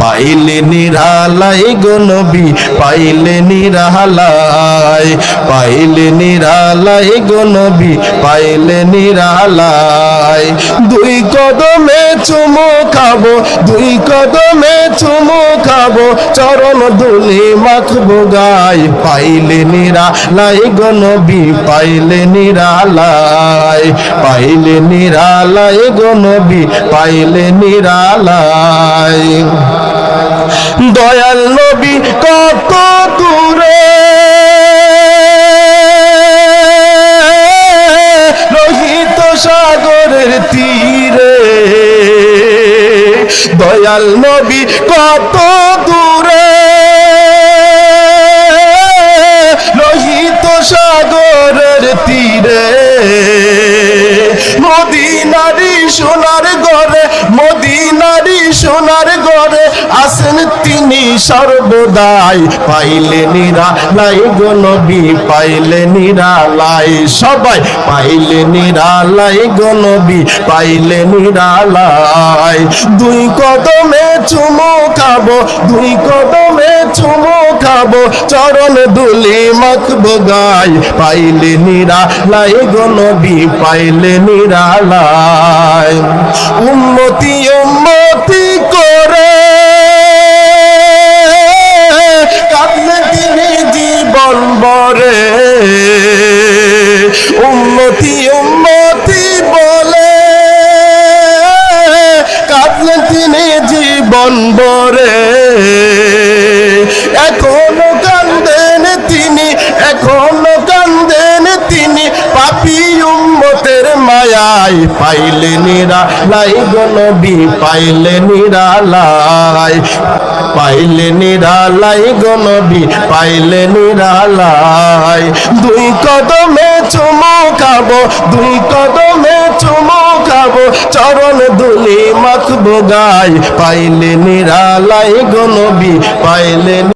পাইলে নিরালাই গো নবী পাইলে নিরালাই, পাইলে নিরালাই গো নবী পাইলে নিরালাই। দুই কদমে চুমু খাবো, দুই কদমে চুমু খাবো, চরণ ধুলি মাখবো গায়। পাইলে নিরালাই গো নবী পাইলে নিরালাই, পাইলে নিরালাই গো নবী পাইলে নিরালাই। দয়াল নবী কত দূরে লোহিত সাগরের তীরে, দয়াল নবী কত দূরে লোহিত সাগরের তীরে। মদিনারি সোনার ঘরে, মদিনারি সোনার ঘরে আসেন তিনি সর্বদাই। পাইলে নিরালাই গো নবী পাইলে নিরালাই, সবাই পাইলে নিরালাই গো নবী পাইলে নিরালাই। দুই কদমে চুমু খাবো, দুই কদমে চুমু খাবো, চরণ ধুলি মাখবো গায়। পাইলে নিরালাই গো নবী পাইলে নিরালাই। উম্মতি উম্মতি করে কাঁদলে তিনি জীবন ভরে, উম্মতি উম্মতি বলে কাঁদলে তিনি জীবন ভরে। এখনো কান্দেন তিনি, এখনো কান্দেন তিনি পাপী উম্মতের মায়ায়। পাইলে নিরালাই গো নবী পাইলে নিরালাই, পাইলে নিরালাই গো নবী পাইলে নিরালাই। দুই কদমে চুমু খাবো, দুই কদমে চুমু খাবো, চরণ ধুলি মাখবো গায়। পাইলে নিরালাই গো নবী পাইলে